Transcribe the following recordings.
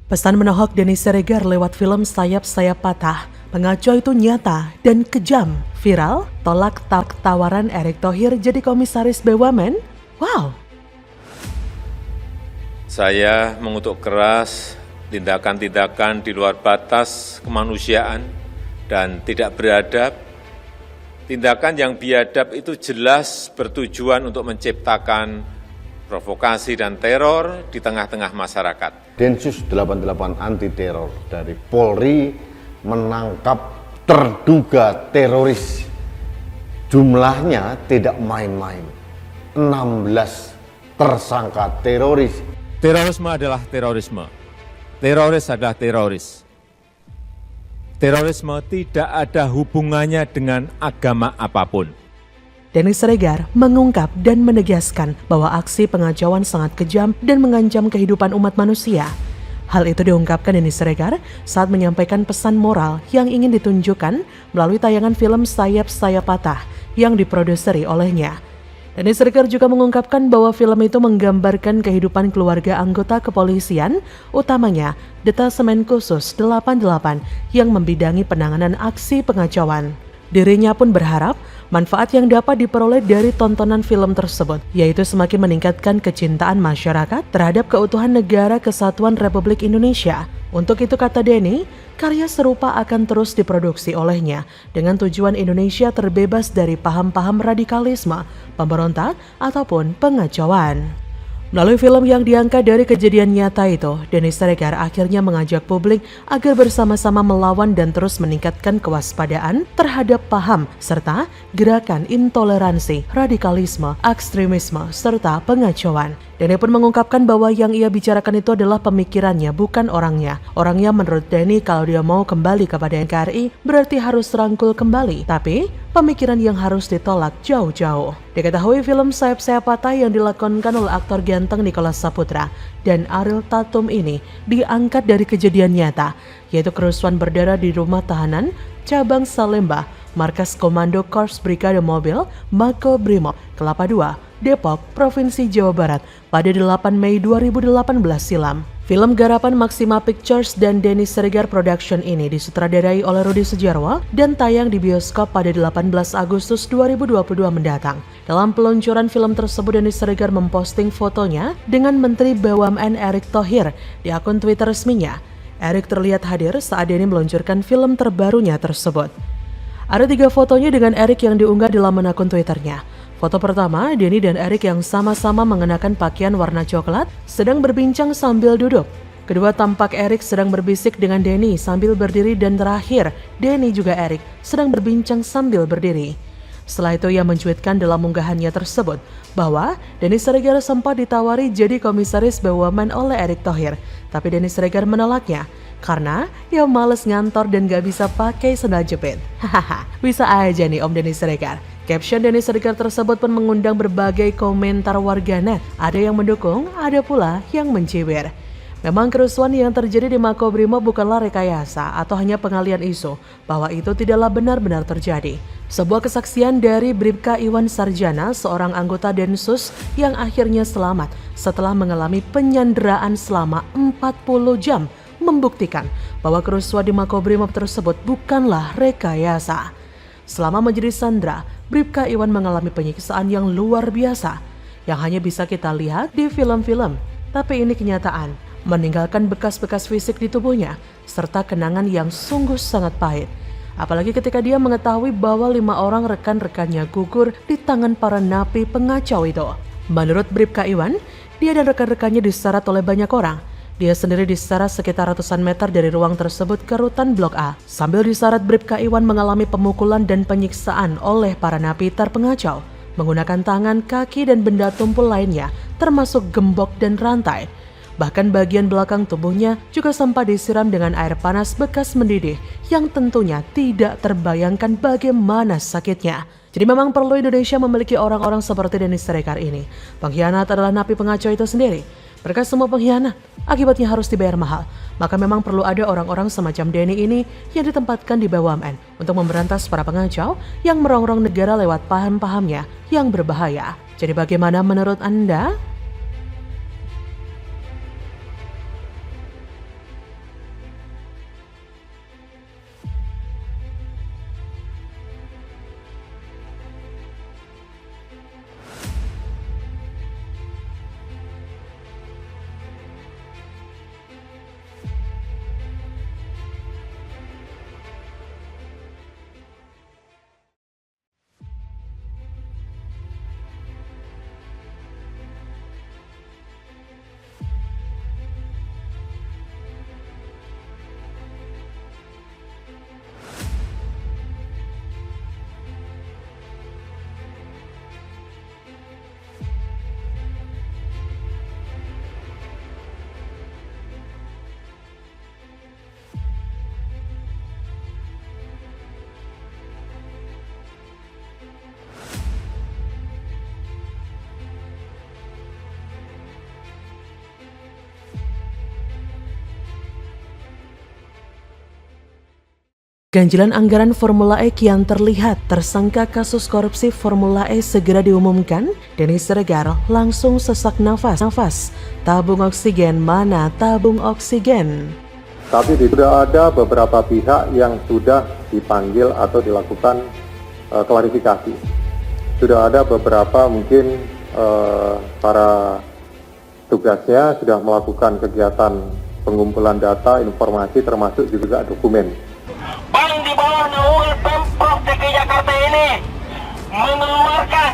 Pesan menohok Denny Siregar lewat film Sayap-Sayap Patah. Pengaco itu nyata dan kejam. Viral, tolak tawaran Erick Thohir jadi komisaris BUMN? Wow! Saya mengutuk keras tindakan-tindakan di luar batas kemanusiaan dan tidak beradab. Tindakan yang biadab itu jelas bertujuan untuk menciptakan provokasi dan teror di tengah-tengah masyarakat. Densus 88 anti teror dari Polri menangkap terduga teroris. Jumlahnya tidak main-main. 16 tersangka teroris. Terorisme adalah terorisme. Teroris adalah teroris. Terorisme tidak ada hubungannya dengan agama apapun. Denny Siregar mengungkap dan menegaskan bahwa aksi pengacauan sangat kejam dan mengancam kehidupan umat manusia. Hal itu diungkapkan Denny Siregar saat menyampaikan pesan moral yang ingin ditunjukkan melalui tayangan film Sayap-Sayap Patah yang diproduseri olehnya. Denny Siregar juga mengungkapkan bahwa film itu menggambarkan kehidupan keluarga anggota kepolisian, utamanya Detasemen Khusus 88 yang membidangi penanganan aksi pengacauan. Dirinya pun berharap manfaat yang dapat diperoleh dari tontonan film tersebut, yaitu semakin meningkatkan kecintaan masyarakat terhadap keutuhan negara kesatuan Republik Indonesia. Untuk itu, kata Denny, karya serupa akan terus diproduksi olehnya dengan tujuan Indonesia terbebas dari paham-paham radikalisme, pemberontak, ataupun pengacauan. Melalui film yang diangkat dari kejadian nyata itu, Denny Siregar akhirnya mengajak publik agar bersama-sama melawan dan terus meningkatkan kewaspadaan terhadap paham serta gerakan intoleransi, radikalisme, ekstremisme, serta pengacauan. Denny pun mengungkapkan bahwa yang ia bicarakan itu adalah pemikirannya, bukan orangnya. Orangnya menurut Denny kalau dia mau kembali kepada NKRI berarti harus rangkul kembali, tapi pemikiran yang harus ditolak jauh-jauh. Diketahui film Sayap-Sayap Patah yang dilakonikan oleh aktor ganteng Nicholas Saputra dan Ariel Tatum ini diangkat dari kejadian nyata, yaitu kerusuhan berdarah di rumah tahanan cabang Salemba, Markas Komando Korps Brigade Mobil Mako Brimob, Kelapa II, Depok, Provinsi Jawa Barat pada 8 Mei 2018 silam. Film garapan Maxima Pictures dan Denny Siregar Production ini disutradarai oleh Rudi Sudjarwo dan tayang di bioskop pada 18 Agustus 2022 mendatang. Dalam peluncuran film tersebut, Denny Siregar memposting fotonya dengan Menteri BUMN Erick Thohir di akun Twitter resminya. Erick terlihat hadir saat Denny meluncurkan film terbarunya tersebut. Ada 3 fotonya dengan Erick yang diunggah di laman akun Twitternya. Foto pertama, Denny dan Erick yang sama-sama mengenakan pakaian warna coklat sedang berbincang sambil duduk. Kedua, tampak Erick sedang berbisik dengan Denny sambil berdiri, dan terakhir, Denny juga Erick sedang berbincang sambil berdiri. Setelah itu ia mencuitkan dalam unggahannya tersebut bahwa Denny Siregar sempat ditawari jadi komisaris BUMN oleh Erick Thohir, tapi Denny Siregar menolaknya karena ia males ngantor dan gak bisa pakai sandal jepit. Hahaha, bisa aja nih Om Denny Siregar. Caption Denny Siregar tersebut pun mengundang berbagai komentar warganet. Ada yang mendukung, ada pula yang mencibir. Memang kerusuhan yang terjadi di Makobrimob bukanlah rekayasa atau hanya pengalian isu, bahwa itu tidaklah benar-benar terjadi. Sebuah kesaksian dari Bribka Iwan Sarjana, seorang anggota Densus yang akhirnya selamat setelah mengalami penyanderaan selama 40 jam, membuktikan bahwa kerusuhan di Makobrimob tersebut bukanlah rekayasa. Selama menjadi sandera, Bribka Iwan mengalami penyiksaan yang luar biasa, yang hanya bisa kita lihat di film-film. Tapi ini kenyataan, meninggalkan bekas-bekas fisik di tubuhnya, serta kenangan yang sungguh sangat pahit. Apalagi ketika dia mengetahui bahwa 5 orang rekan-rekannya gugur di tangan para napi pengacau itu. Menurut Bribka Iwan, dia dan rekan-rekannya diseret oleh banyak orang. Dia sendiri diseret sekitar ratusan meter dari ruang tersebut ke rutan Blok A. Sambil diseret, Bribka Iwan mengalami pemukulan dan penyiksaan oleh para napi terpengacau menggunakan tangan, kaki, dan benda tumpul lainnya, termasuk gembok dan rantai. Bahkan bagian belakang tubuhnya juga sempat disiram dengan air panas bekas mendidih yang tentunya tidak terbayangkan bagaimana sakitnya. Jadi memang perlu Indonesia memiliki orang-orang seperti Denny Siregar ini. Pengkhianat adalah napi pengacau itu sendiri. Mereka semua pengkhianat, akibatnya harus dibayar mahal. Maka memang perlu ada orang-orang semacam Denny ini yang ditempatkan di BUMN untuk memberantas para pengacau yang merongrong negara lewat paham-pahamnya yang berbahaya. Jadi bagaimana menurut Anda? Ganjilan anggaran Formula E kian terlihat. Tersangka kasus korupsi Formula E segera diumumkan. Denny Siregar langsung sesak nafas. Tabung oksigen mana tabung oksigen? Tapi sudah ada beberapa pihak yang sudah dipanggil atau dilakukan klarifikasi. Sudah ada beberapa mungkin para tugasnya sudah melakukan kegiatan pengumpulan data, informasi termasuk juga dokumen. Bank di bawah naungan Pemprov DKI Jakarta ini mengeluarkan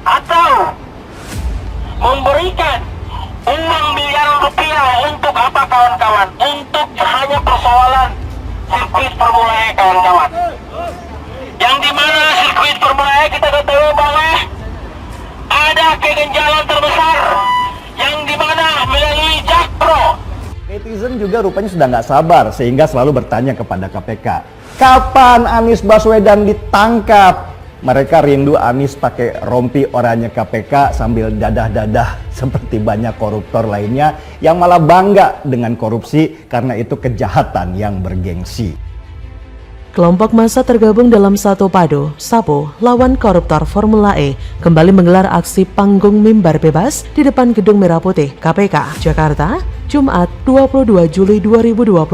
atau memberikan uang miliaran rupiah untuk apa kawan-kawan? Untuk hanya persoalan sirkuit Formula E kawan-kawan. Yang dimana sirkuit Formula E kita ketahui bahwa ada keganjalan terbesar yang dimana melalui Jakpro. Netizen juga rupanya sudah nggak sabar sehingga selalu bertanya kepada KPK, kapan Anies Baswedan ditangkap? Mereka rindu Anies pakai rompi oranye KPK sambil dadah-dadah seperti banyak koruptor lainnya yang malah bangga dengan korupsi karena itu kejahatan yang bergengsi. Kelompok massa tergabung dalam satu padu, Sapo, lawan koruptor Formula E, kembali menggelar aksi panggung mimbar bebas di depan Gedung Merah Putih, KPK, Jakarta, Jumat 22 Juli 2022.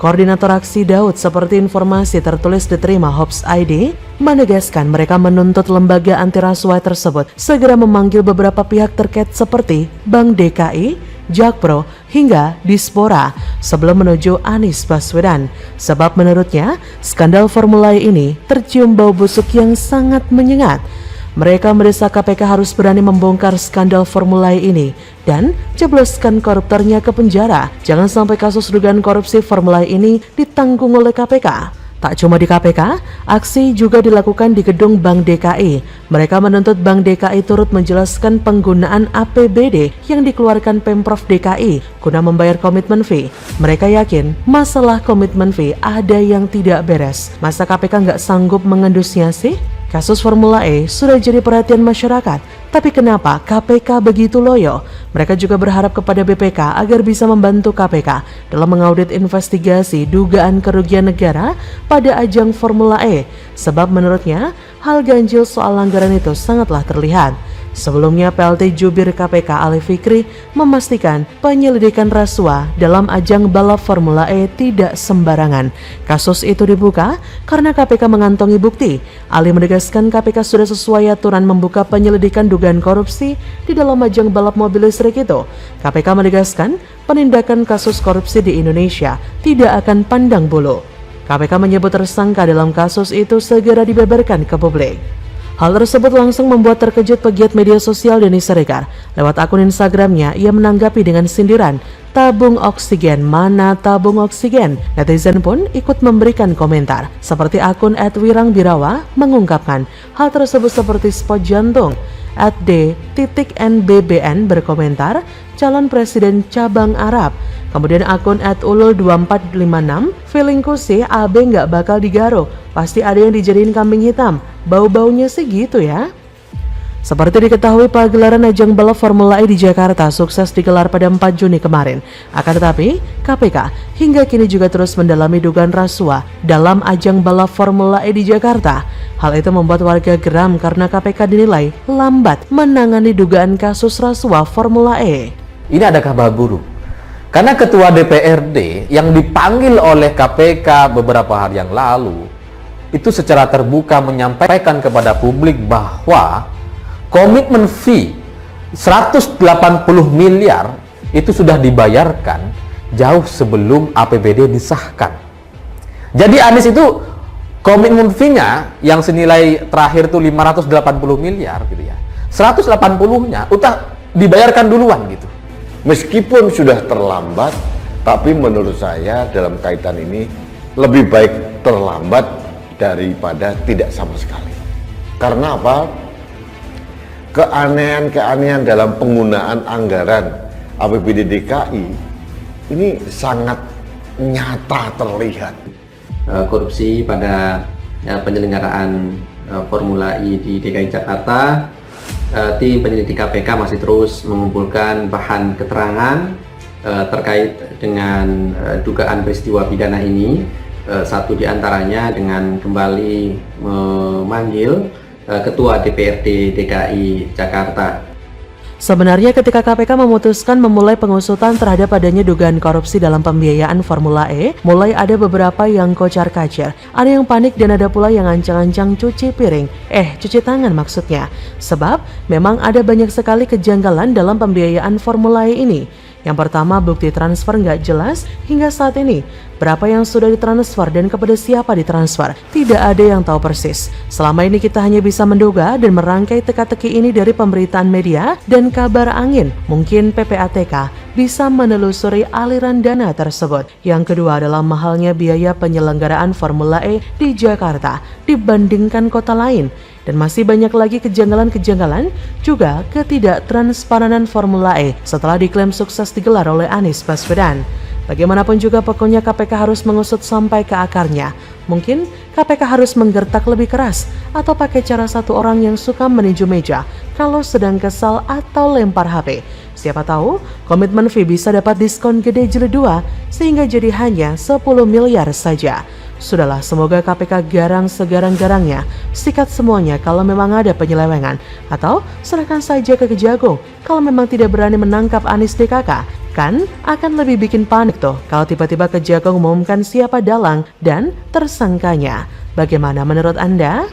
Koordinator aksi Daud, seperti informasi tertulis diterima Hops ID, menegaskan mereka menuntut lembaga anti rasuah tersebut segera memanggil beberapa pihak terkait seperti Bank DKI, Jakpro, hingga Dispora sebelum menuju Anies Baswedan. Sebab menurutnya, skandal Formula E ini tercium bau busuk yang sangat menyengat. Mereka mendesak KPK harus berani membongkar skandal Formula E ini dan jebloskan koruptornya ke penjara. Jangan sampai kasus dugaan korupsi Formula E ini ditanggung oleh KPK. Tak cuma di KPK, aksi juga dilakukan di gedung Bank DKI. Mereka menuntut Bank DKI turut menjelaskan penggunaan APBD yang dikeluarkan Pemprov DKI guna membayar komitmen fee. Mereka yakin masalah komitmen fee ada yang tidak beres. Masa KPK nggak sanggup mengendusnya sih? Kasus Formula E sudah jadi perhatian masyarakat, tapi kenapa KPK begitu loyo? Mereka juga berharap kepada BPK agar bisa membantu KPK dalam mengaudit investigasi dugaan kerugian negara pada ajang Formula E, sebab menurutnya hal ganjil soal anggaran itu sangatlah terlihat. Sebelumnya PLT Jubir KPK Ali Fikri memastikan penyelidikan rasuah dalam ajang balap Formula E tidak sembarangan. Kasus itu dibuka karena KPK mengantongi bukti. Ali menegaskan KPK sudah sesuai aturan membuka penyelidikan dugaan korupsi di dalam ajang balap mobil listrik itu. KPK menegaskan penindakan kasus korupsi di Indonesia tidak akan pandang bulu. KPK menyebut tersangka dalam kasus itu segera dibeberkan ke publik. Hal tersebut langsung membuat terkejut pegiat media sosial Denny Siregar. Lewat akun Instagramnya, ia menanggapi dengan sindiran, tabung oksigen mana tabung oksigen? Netizen pun ikut memberikan komentar. Seperti akun @wirangbirawa mengungkapkan, hal tersebut seperti spot jantung. @d.nbbn berkomentar, calon presiden cabang Arab. Kemudian akun @ulul2456, feelingku sih AB nggak bakal digaruk, pasti ada yang dijadiin kambing hitam, bau-baunya sih gitu ya. Seperti diketahui, pagelaran ajang balap Formula E di Jakarta sukses digelar pada 4 Juni kemarin. Akan tetapi, KPK hingga kini juga terus mendalami dugaan rasuah dalam ajang balap Formula E di Jakarta. Hal itu membuat warga geram karena KPK dinilai lambat menangani dugaan kasus rasuah Formula E. Ini ada kabar buruk. Karena Ketua DPRD yang dipanggil oleh KPK beberapa hari yang lalu itu secara terbuka menyampaikan kepada publik bahwa komitmen fee 180 miliar itu sudah dibayarkan jauh sebelum APBD disahkan. Jadi Anies itu komitmen fee-nya yang senilai terakhir itu 580 miliar gitu ya. 180-nya udah dibayarkan duluan gitu. Meskipun sudah terlambat, tapi menurut saya dalam kaitan ini lebih baik terlambat daripada tidak sama sekali. Karena apa? Keanehan-keanehan dalam penggunaan anggaran APBD DKI ini sangat nyata terlihat. Korupsi pada penyelenggaraan Formula E di DKI Jakarta, tim penyelidik KPK masih terus mengumpulkan bahan keterangan terkait dengan dugaan peristiwa pidana ini. Satu di antaranya dengan kembali memanggil Ketua DPRD DKI Jakarta. Sebenarnya ketika KPK memutuskan memulai pengusutan terhadap adanya dugaan korupsi dalam pembiayaan Formula E, mulai ada beberapa yang kocar-kacir, ada yang panik dan ada pula yang ancang-ancang cuci piring, cuci tangan maksudnya. Sebab memang ada banyak sekali kejanggalan dalam pembiayaan Formula E ini. Yang pertama, bukti transfer nggak jelas hingga saat ini. Berapa yang sudah ditransfer dan kepada siapa ditransfer, tidak ada yang tahu persis. Selama ini kita hanya bisa menduga dan merangkai teka-teki ini dari pemberitaan media dan kabar angin. Mungkin PPATK bisa menelusuri aliran dana tersebut. Yang kedua adalah mahalnya biaya penyelenggaraan Formula E di Jakarta dibandingkan kota lain. Dan masih banyak lagi kejanggalan-kejanggalan, juga ketidaktransparan Formula E setelah diklaim sukses digelar oleh Anies Baswedan. Bagaimanapun juga pokoknya KPK harus mengusut sampai ke akarnya. Mungkin KPK harus menggertak lebih keras atau pakai cara satu orang yang suka meninju meja kalau sedang kesal atau lempar HP. Siapa tahu komitmen fee bisa dapat diskon gede jilid 2 sehingga jadi hanya 10 miliar saja. Sudahlah, semoga KPK garang segarang-garangnya, sikat semuanya kalau memang ada penyelewengan, atau serahkan saja ke Kejagung kalau memang tidak berani menangkap Anies DKK. Kan akan lebih bikin panik tuh kalau tiba-tiba Kejagung umumkan siapa dalang dan tersangkanya. Bagaimana menurut Anda?